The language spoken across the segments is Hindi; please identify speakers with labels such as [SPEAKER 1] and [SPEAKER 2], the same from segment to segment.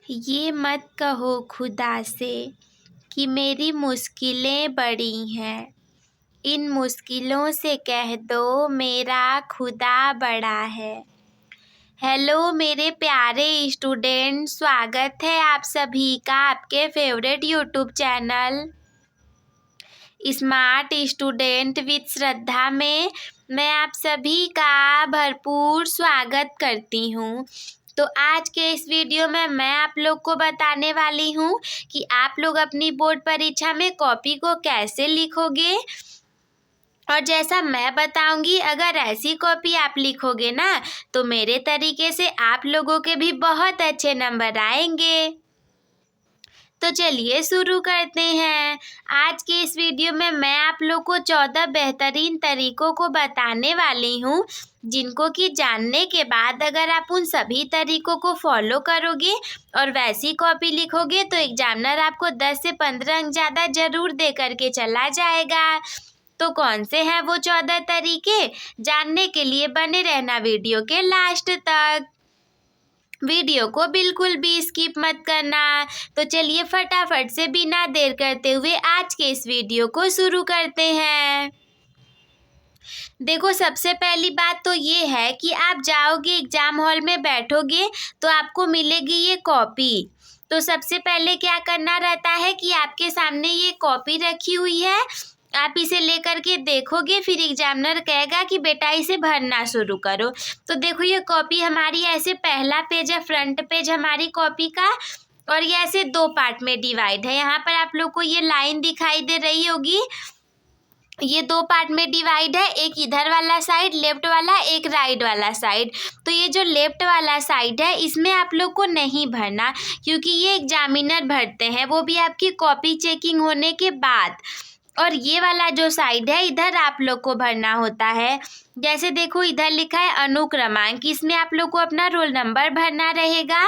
[SPEAKER 1] ये मत कहो खुदा से कि मेरी मुश्किलें बड़ी हैं। इन मुश्किलों से कह दो मेरा खुदा बड़ा है। हेलो मेरे प्यारे स्टूडेंट, स्वागत है आप सभी का आपके favourite YouTube channel smart student with Shraddha में मैं आप सभी का भरपूर स्वागत करती हूँ। तो आज के इस वीडियो में मैं आप लोग को बताने वाली हूँ कि आप लोग अपनी बोर्ड परीक्षा में कॉपी को कैसे लिखोगे। और जैसा मैं बताऊंगी, अगर ऐसी कॉपी आप लिखोगे ना तो मेरे तरीके से आप लोगों के भी बहुत अच्छे नंबर आएंगे। तो चलिए शुरू करते हैं। आज के इस वीडियो में मैं आप लोग को 14 बेहतरीन तरीकों को बताने वाली हूँ, जिनको कि जानने के बाद अगर आप उन सभी तरीकों को फॉलो करोगे और वैसी कॉपी लिखोगे तो एग्जामिनर आपको 10 से 15 अंक ज़्यादा जरूर दे करके चला जाएगा। तो कौन से हैं वो 14 तरीके, जानने के लिए बने रहना वीडियो के लास्ट तक। वीडियो को बिल्कुल भी स्किप मत करना। तो चलिए फटाफट से बिना देर करते हुए आज के इस वीडियो को शुरू करते हैं। देखो, सबसे पहली बात तो ये है कि आप जाओगे एग्जाम हॉल में बैठोगे तो आपको मिलेगी ये कॉपी। तो सबसे पहले क्या करना रहता है कि आपके सामने ये कॉपी रखी हुई है, आप इसे लेकर के देखोगे, फिर एग्जामिनर कहेगा कि बेटा इसे भरना शुरू करो। तो देखो ये कॉपी हमारी ऐसे पहला पेज है, फ्रंट पेज हमारी कॉपी का, और ये ऐसे 2 पार्ट में डिवाइड है। यहाँ पर आप लोग को ये लाइन दिखाई दे रही होगी, ये 2 पार्ट में डिवाइड है, एक इधर वाला साइड लेफ्ट वाला, एक राइट वाला साइड। तो ये जो लेफ्ट वाला साइड है इसमें आप लोग को नहीं भरना, क्योंकि ये एग्जामिनर भरते हैं, वो भी आपकी कॉपी चेकिंग होने के बाद। और ये वाला जो साइड है इधर आप लोग को भरना होता है। जैसे देखो इधर लिखा है अनुक्रमांक, इसमें आप लोग को अपना रोल नंबर भरना रहेगा।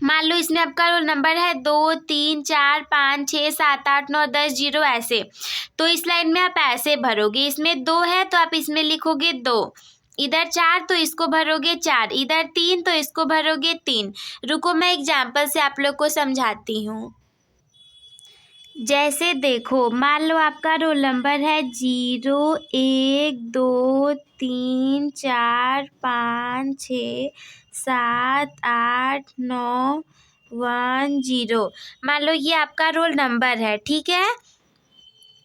[SPEAKER 1] मान लो इसमें आपका रोल नंबर है 2, 3, 4, 5, 6, 7, 8, 9, 10, 0 ऐसे। तो इस लाइन में आप ऐसे भरोगे, इसमें 2 है तो आप इसमें लिखोगे 2, इधर 4 तो इसको भरोगे 4, इधर 3 तो इसको भरोगे 3। रुको मैं एग्जाम्पल से आप लोग को समझाती हूँ। जैसे देखो, मान लो आपका रोल नंबर है 0, 1, 2, 3, 4, 5, 6, 7, 8, 9, 1, 0। मान लो ये आपका रोल नंबर है, ठीक है।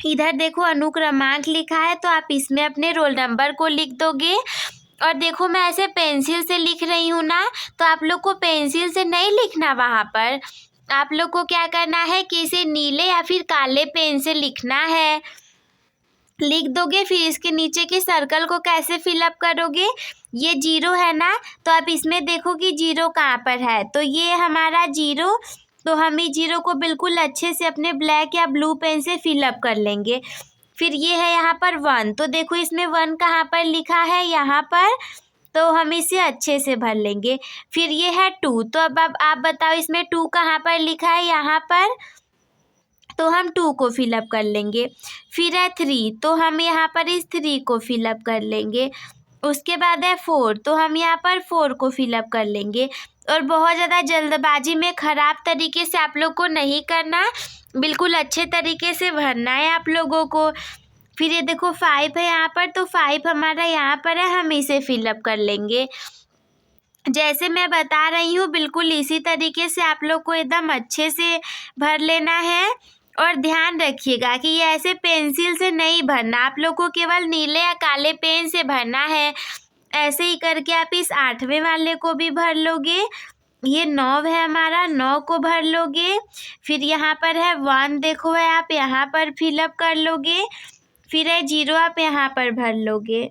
[SPEAKER 1] इधर देखो अनुक्रमांक लिखा है तो आप इसमें अपने रोल नंबर को लिख दोगे। और देखो मैं ऐसे पेंसिल से लिख रही हूँ ना, तो आप लोग को पेंसिल से नहीं लिखना, वहाँ पर आप लोग को क्या करना है कि इसे नीले या फिर काले पेन से लिखना है। लिख दोगे, फिर इसके नीचे के सर्कल को कैसे फिलअप करोगे, ये 0 है ना, तो आप इसमें देखो कि 0 कहाँ पर है, तो ये हमारा 0, तो हम इस 0 को बिल्कुल अच्छे से अपने ब्लैक या ब्लू पेन से फिलअप कर लेंगे। फिर ये है यहाँ पर 1, तो देखो इसमें 1 कहाँ पर लिखा है, यहाँ पर, तो हम इसे अच्छे से भर लेंगे। फिर ये है 2, तो अब आप बताओ इसमें 2 कहाँ पर लिखा है, यहाँ पर, तो हम 2 को फिलअप कर लेंगे। फिर है 3, तो हम यहाँ पर इस 3 को फिलअप कर लेंगे। उसके बाद है 4, तो हम यहाँ पर 4 को फिलअप कर लेंगे। और बहुत ज़्यादा जल्दबाजी में ख़राब तरीके से आप लोग को नहीं करना, बिल्कुल अच्छे तरीके से भरना है आप लोगों को। फिर ये देखो 5 है यहाँ पर, तो 5 हमारा यहाँ पर है, हम इसे फिलअप कर लेंगे। जैसे मैं बता रही हूँ बिल्कुल इसी तरीके से आप लोग को एकदम अच्छे से भर लेना है। और ध्यान रखिएगा कि ये ऐसे पेंसिल से नहीं भरना, आप लोग को केवल नीले या काले पेन से भरना है। ऐसे ही करके आप इस 8वें वाले को भी भर लोगे। ये 9 है हमारा, 9 को भर लोगे। फिर यहाँ पर है 1, देखो है, आप यहाँ पर फिलअप कर लोगे। फिर है 0, आप यहाँ पर भर लोगे।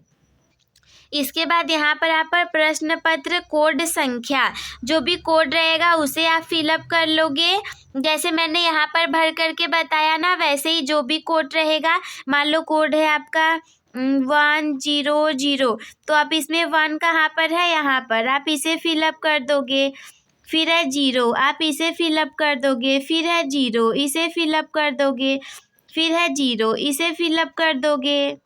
[SPEAKER 1] इसके बाद यहाँ पर आप प्रश्न पत्र कोड संख्या, जो भी कोड रहेगा उसे आप फिलअप कर लोगे। जैसे मैंने यहाँ पर भर करके बताया ना, वैसे ही जो भी कोड रहेगा, मान लो कोड है आपका 1, 0, 0, तो आप इसमें 1 कहाँ पर है, यहाँ पर, आप इसे फिलअप कर दोगे। फिर है 0, आप इसे फिलअप कर दोगे। फिर है 0, इसे फिलअप कर दोगे। फिर है 0, इसे फिलअप कर दोगे।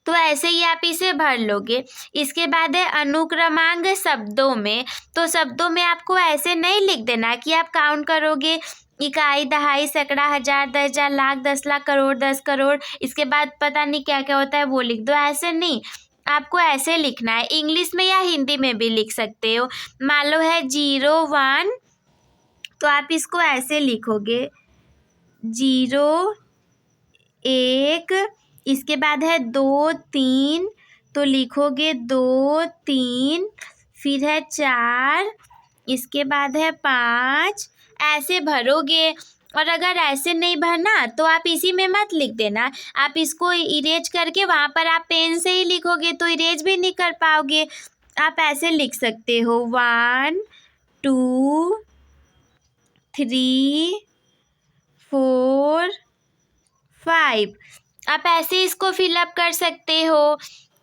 [SPEAKER 1] तो ऐसे ही आप इसे भर लोगे। इसके बाद है अनुक्रमांक शब्दों में। तो शब्दों में आपको ऐसे नहीं लिख देना कि आप काउंट करोगे इकाई, दहाई, सैकड़ा, हजार, 10,000, लाख, 10 लाख, करोड़, 10 करोड़, इसके बाद पता नहीं क्या क्या होता है वो लिख दो। ऐसे नहीं, आपको ऐसे लिखना है। इंग्लिश में या हिंदी में भी लिख सकते हो। मान लो है 0 1, तो आप इसको ऐसे लिखोगे 0 1, इसके बाद है 2 3, तो लिखोगे 2 3, फिर है 4, इसके बाद है 5, ऐसे भरोगे। और अगर ऐसे नहीं भरना तो आप इसी में मत लिख देना, आप इसको इरेज करके वहाँ पर आप पेन से ही लिखोगे तो इरेज भी नहीं कर पाओगे। आप ऐसे लिख सकते हो 1 2 3 4 5, आप ऐसे इसको फिलअप कर सकते हो।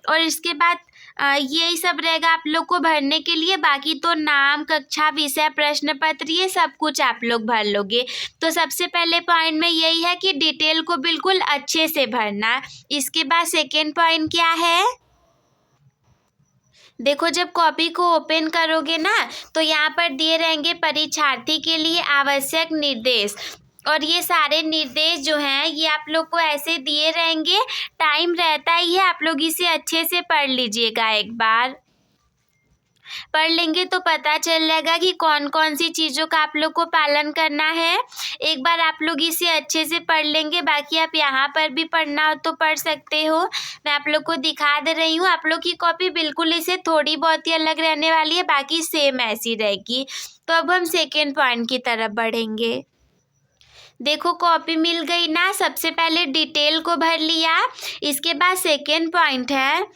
[SPEAKER 1] और इसके बाद यही सब रहेगा आप लोग को भरने के लिए। बाकी तो नाम, कक्षा, विषय, प्रश्न पत्र ये सब कुछ आप लोग भर लोगे। तो सबसे पहले पॉइंट में यही है कि डिटेल को बिल्कुल अच्छे से भरना। इसके बाद सेकेंड पॉइंट क्या है, देखो जब कॉपी को ओपन करोगे ना तो यहाँ पर दिए रहेंगे परीक्षार्थी के लिए आवश्यक निर्देश। और ये सारे निर्देश जो हैं ये आप लोग को ऐसे दिए रहेंगे, टाइम रहता ही है, आप लोग इसे अच्छे से पढ़ लीजिएगा। एक बार पढ़ लेंगे तो पता चल जाएगा कि कौन कौन सी चीज़ों का आप लोग को पालन करना है। एक बार आप लोग इसे अच्छे से पढ़ लेंगे, बाकी आप यहाँ पर भी पढ़ना हो तो पढ़ सकते हो। मैं आप लोग को दिखा दे रही हूँ, आप लोग की कॉपी बिल्कुल इसे थोड़ी बहुत ही अलग रहने वाली है, बाकी सेम ऐसी रहेगी। तो अब हम सेकेंड पॉइंट की तरफ बढ़ेंगे। देखो कॉपी मिल गई ना, सबसे पहले डिटेल को भर लिया। इसके बाद सेकेंड पॉइंट है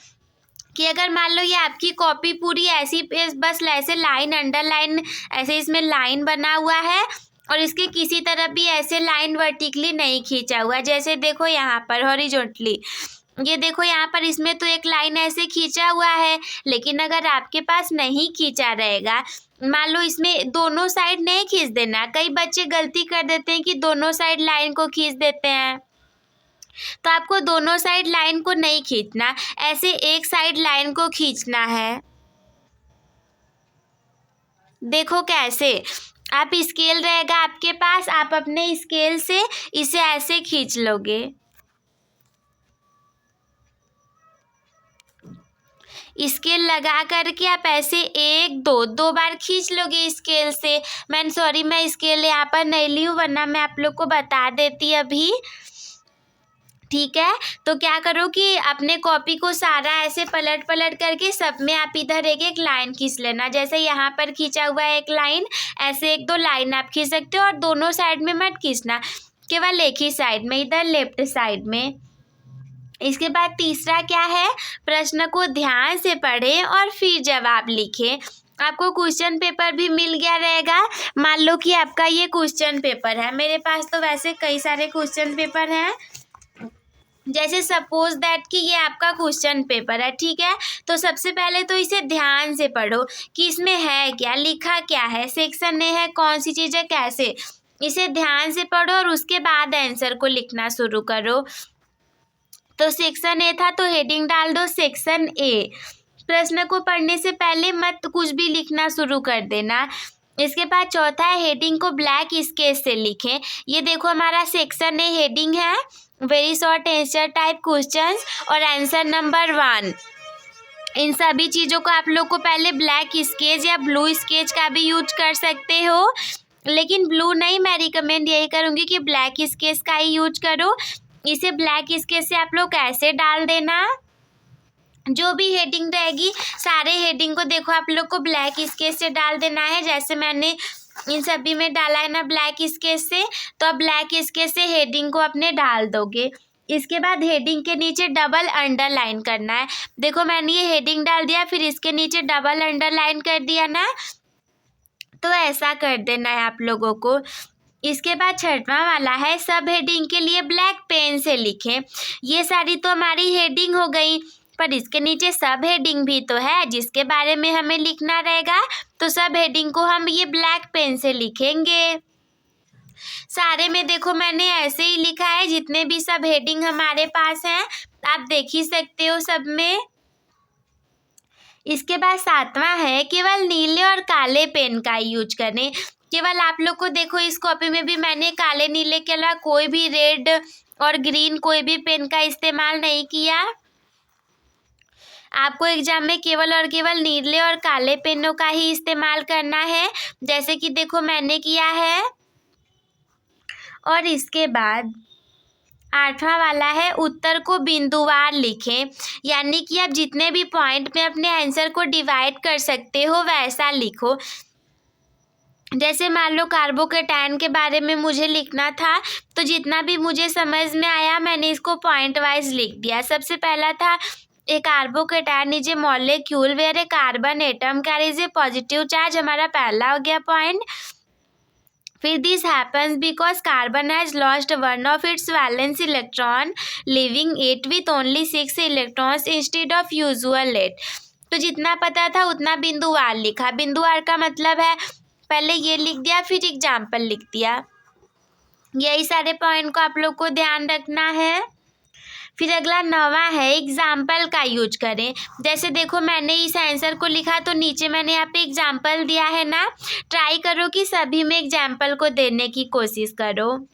[SPEAKER 1] कि अगर मान लो ये आपकी कॉपी पूरी ऐसी बस ऐसे लाइन अंडरलाइन ऐसे इसमें लाइन बना हुआ है और इसके किसी तरफ भी ऐसे लाइन वर्टिकली नहीं खींचा हुआ, जैसे देखो यहाँ पर हॉरिजॉन्टली, ये देखो यहाँ पर इसमें तो एक लाइन ऐसे खींचा हुआ है। लेकिन अगर आपके पास नहीं खींचा रहेगा, मान लो इसमें दोनों साइड नहीं खींच देना, कई बच्चे गलती कर देते हैं कि दोनों साइड लाइन को खींच देते हैं, तो आपको दोनों साइड लाइन को नहीं खींचना, ऐसे एक साइड लाइन को खींचना है। देखो कैसे, आप स्केल रहेगा आपके पास, आप अपने स्केल से इसे ऐसे खींच लोगे। स्केल लगा करके आप ऐसे 1 2 बार खींच लोगे स्केल से। मैं स्केल यहाँ पर नहीं ली हूँ, वरना मैं आप लोग को बता देती अभी। ठीक है, तो क्या करो कि अपने कॉपी को सारा ऐसे पलट पलट करके सब में आप इधर एक एक लाइन खींच लेना। जैसे यहाँ पर खींचा हुआ है एक लाइन, ऐसे 1 2 लाइन आप खींच सकते हो। और दोनों साइड में मत खींचना, केवल एक ही साइड में, इधर लेफ्ट साइड में। इसके बाद तीसरा क्या है, प्रश्न को ध्यान से पढ़ें और फिर जवाब लिखें। आपको क्वेश्चन पेपर भी मिल गया रहेगा। मान लो कि आपका ये क्वेश्चन पेपर है, मेरे पास तो वैसे कई सारे क्वेश्चन पेपर हैं। जैसे सपोज दैट कि ये आपका क्वेश्चन पेपर है, ठीक है। तो सबसे पहले तो इसे ध्यान से पढ़ो कि इसमें है क्या, लिखा क्या है, सेक्शन ए है, कौन सी चीज़ है, कैसे, इसे ध्यान से पढ़ो और उसके बाद आंसर को लिखना शुरू करो। तो सेक्शन ए था तो हेडिंग डाल दो सेक्शन ए। प्रश्न को पढ़ने से पहले मत कुछ भी लिखना शुरू कर देना। इसके बाद चौथा है हेडिंग को ब्लैक स्केच से लिखें। ये देखो हमारा सेक्शन ए हेडिंग है, very short answer type questions और आंसर नंबर 1। इन सभी चीज़ों को आप लोग को पहले ब्लैक स्केच या ब्लू स्केच का भी यूज कर सकते हो, लेकिन ब्लू नहीं, मैं रिकमेंड यही करूँगी कि ब्लैक स्केच का ही यूज करो। इसे ब्लैक स्केच से आप लोग ऐसे डाल देना, जो भी हेडिंग रहेगी सारे हेडिंग को देखो आप लोग को ब्लैक स्केच से डाल देना है। जैसे मैंने इन सभी में डाला है ना ब्लैक स्केच से, तो अब ब्लैक स्केच से हेडिंग को अपने डाल दोगे। इसके बाद हेडिंग के नीचे डबल अंडरलाइन करना है। देखो मैंने ये हेडिंग डाल दिया, फिर इसके नीचे डबल अंडरलाइन कर दिया ना, तो ऐसा कर देना है आप लोगों को। इसके बाद छठवां वाला है सब हेडिंग के लिए ब्लैक पेन से लिखें। ये सारी तो हमारी हेडिंग हो गई, पर इसके नीचे सब हेडिंग भी तो है जिसके बारे में हमें लिखना रहेगा। तो सब हेडिंग को हम ये ब्लैक पेन से लिखेंगे। सारे में देखो मैंने ऐसे ही लिखा है, जितने भी सब हेडिंग हमारे पास हैं आप देख ही सकते हो सब में। इसके बाद 7वां है केवल नीले और काले पेन का यूज करें। केवल आप लोग को देखो इस कॉपी में भी मैंने काले नीले के अलावा कोई भी रेड और ग्रीन कोई भी पेन का इस्तेमाल नहीं किया। आपको एग्जाम में केवल और केवल नीले और काले पेनों का ही इस्तेमाल करना है, जैसे कि देखो मैंने किया है। और इसके बाद 8वां वाला है उत्तर को बिंदुवार लिखें, यानी कि आप जितने भी पॉइंट में अपने आंसर को डिवाइड कर सकते हो वैसा लिखो। जैसे मान लो कार्बोकेटायन के बारे में मुझे लिखना था, तो जितना भी मुझे समझ में आया मैंने इसको पॉइंट वाइज लिख दिया। सबसे पहला था a carbocation is a molecule where a carbon atom carries a positive charge, हमारा पहला हो गया पॉइंट। फिर this happens because carbon has lost one of its valence electron leaving it with only 6 electrons instead of usual 8। तो जितना पता था उतना बिंदुवार लिखा। बिंदुवार का मतलब है पहले ये लिख दिया फिर एग्जाम्पल लिख दिया। यही सारे पॉइंट को आप लोग को ध्यान रखना है। फिर अगला 9वां है एग्जाम्पल का यूज करें। जैसे देखो मैंने इस आंसर को लिखा तो नीचे मैंने यहाँ पे एग्जाम्पल दिया है ना, ट्राई करो कि सभी में एग्जाम्पल को देने की कोशिश करो।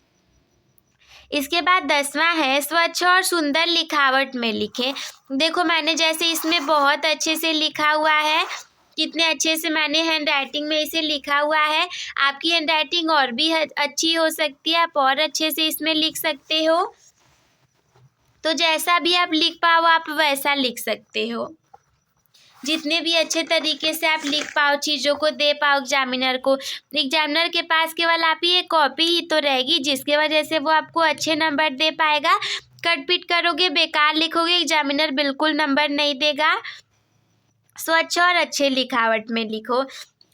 [SPEAKER 1] इसके बाद 10वां है स्वच्छ और सुंदर लिखावट में लिखें। देखो मैंने जैसे इसमें बहुत अच्छे से लिखा हुआ है, कितने अच्छे से मैंने हैंड राइटिंग में इसे लिखा हुआ है। आपकी हैंड राइटिंग और भी अच्छी हो सकती है, आप और अच्छे से इसमें लिख सकते हो। तो जैसा भी आप लिख पाओ आप वैसा लिख सकते हो, जितने भी अच्छे तरीके से आप लिख पाओ, चीज़ों को दे पाओ एग्जामिनर को। एग्जामिनर के पास केवल आप ही एक कॉपी ही तो रहेगी जिसके वजह से वो आपको अच्छे नंबर दे पाएगा। कटपीट करोगे बेकार लिखोगे एग्जामिनर बिल्कुल नंबर नहीं देगा। स्वच्छ और अच्छे लिखावट में लिखो।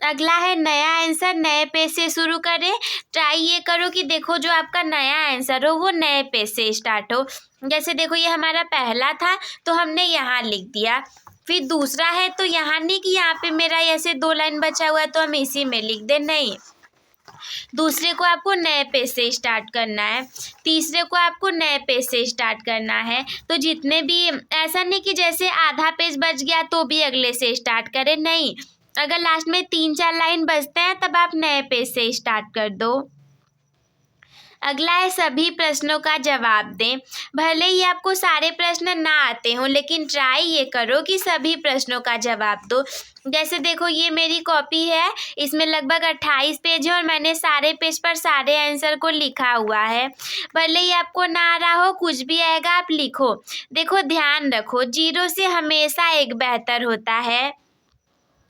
[SPEAKER 1] अगला है नया आंसर नए पेज से शुरू करें। ट्राई ये करो कि देखो जो आपका नया आंसर हो वो नए पेज से स्टार्ट हो। जैसे देखो ये हमारा पहला था तो हमने यहाँ लिख दिया। फिर दूसरा है तो यहाँ नहीं कि यहाँ पे मेरा ऐसे 2 लाइन बचा हुआ है तो हम इसी में लिख दें, नहीं। दूसरे को आपको नए पेज से स्टार्ट करना है, तीसरे को आपको नए पेज से स्टार्ट करना है। तो जितने भी ऐसा नहीं कि जैसे आधा पेज बच गया तो भी अगले से स्टार्ट करें, नहीं। अगर लास्ट में 3-4 लाइन बचते हैं तब आप नए पेज से स्टार्ट कर दो। अगला है सभी प्रश्नों का जवाब दें। भले ही आपको सारे प्रश्न ना आते हों लेकिन ट्राई ये करो कि सभी प्रश्नों का जवाब दो। जैसे देखो ये मेरी कॉपी है, इसमें लगभग 28 पेज है और मैंने सारे पेज पर सारे आंसर को लिखा हुआ है। भले ही आपको ना आ रहा हो कुछ भी आएगा आप लिखो। देखो ध्यान रखो 0 से हमेशा 1 बेहतर होता है,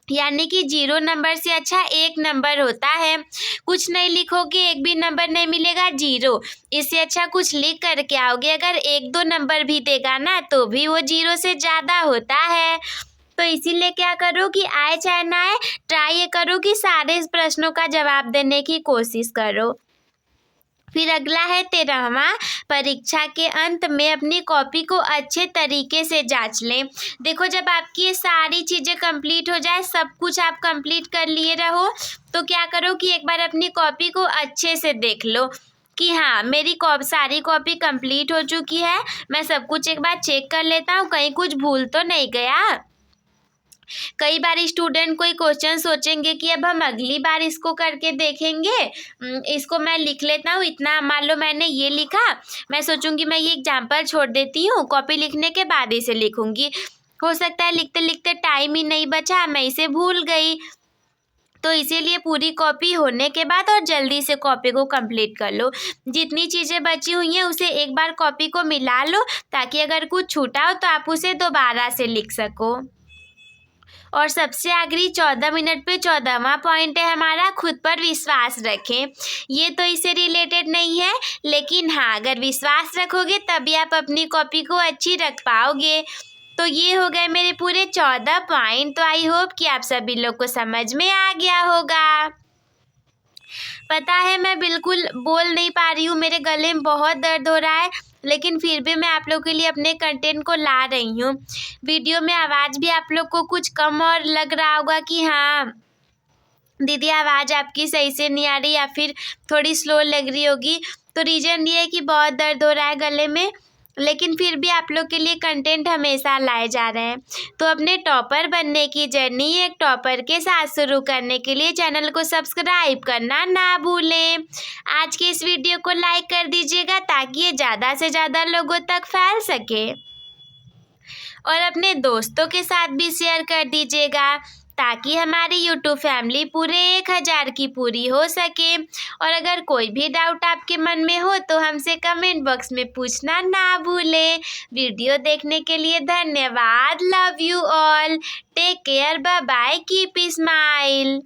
[SPEAKER 1] यानी कि 0 नंबर से अच्छा 1 नंबर होता है। कुछ नहीं लिखोगे 1 भी नंबर नहीं मिलेगा 0, इससे अच्छा कुछ लिख करके आओगे। अगर 1-2 नंबर भी देगा ना तो भी वो 0 से ज़्यादा होता है। तो इसीलिए क्या करो कि आए चाहे ना आए ट्राई ये करो कि सारे प्रश्नों का जवाब देने की कोशिश करो। फिर अगला है 13वां परीक्षा के अंत में अपनी कॉपी को अच्छे तरीके से जांच लें। देखो जब आपकी ये सारी चीज़ें कंप्लीट हो जाए, सब कुछ आप कंप्लीट कर लिए रहो, तो क्या करो कि एक बार अपनी कॉपी को अच्छे से देख लो कि हाँ मेरी सारी कॉपी कंप्लीट हो चुकी है। मैं सब कुछ एक बार चेक कर लेता हूँ कहीं कुछ भूल तो नहीं गया। कई बार स्टूडेंट कोई क्वेश्चन सोचेंगे कि अब हम अगली बार इसको करके देखेंगे, इसको मैं लिख लेता हूँ इतना। मान लो मैंने ये लिखा, मैं सोचूंगी मैं ये एग्जाम्पल छोड़ देती हूँ, कॉपी लिखने के बाद इसे लिखूंगी। हो सकता है लिखते लिखते टाइम ही नहीं बचा, मैं इसे भूल गई। तो इसीलिए पूरी कॉपी होने के बाद और जल्दी से कॉपी को कंप्लीट कर लो। जितनी चीज़ें बची हुई हैं उसे एक बार कॉपी को मिला लो ताकि अगर कुछ छूटा हो तो आप उसे दोबारा से लिख सको। और सबसे आखिरी 14 मिनट पे 14वां पॉइंट है हमारा खुद पर विश्वास रखें। ये तो इससे रिलेटेड नहीं है लेकिन हाँ अगर विश्वास रखोगे तभी आप अपनी कॉपी को अच्छी रख पाओगे। तो ये हो गए मेरे पूरे 14 पॉइंट। तो आई होप कि आप सभी लोग को समझ में आ गया होगा। पता है मैं बिल्कुल बोल नहीं पा रही हूँ, मेरे गले में बहुत दर्द हो रहा है, लेकिन फिर भी मैं आप लोगों के लिए अपने कंटेंट को ला रही हूँ। वीडियो में आवाज़ भी आप लोग को कुछ कम और लग रहा होगा कि हाँ दीदी आवाज़ आपकी सही से नहीं आ रही या फिर थोड़ी स्लो लग रही होगी, तो रीज़न ये है कि बहुत दर्द हो रहा है गले में, लेकिन फिर भी आप लोग के लिए कंटेंट हमेशा लाए जा रहे हैं। तो अपने टॉपर बनने की जर्नी एक टॉपर के साथ शुरू करने के लिए चैनल को सब्सक्राइब करना ना भूलें। आज के इस वीडियो को लाइक कर दीजिएगा ताकि ये ज़्यादा से ज़्यादा लोगों तक फैल सके, और अपने दोस्तों के साथ भी शेयर कर दीजिएगा ताकि हमारी यूट्यूब फैमिली पूरे 1000 की पूरी हो सके। और अगर कोई भी डाउट आपके मन में हो तो हमसे कमेंट बॉक्स में पूछना ना भूलें। वीडियो देखने के लिए धन्यवाद। Love you all. Take care. Bye bye. Keep smile.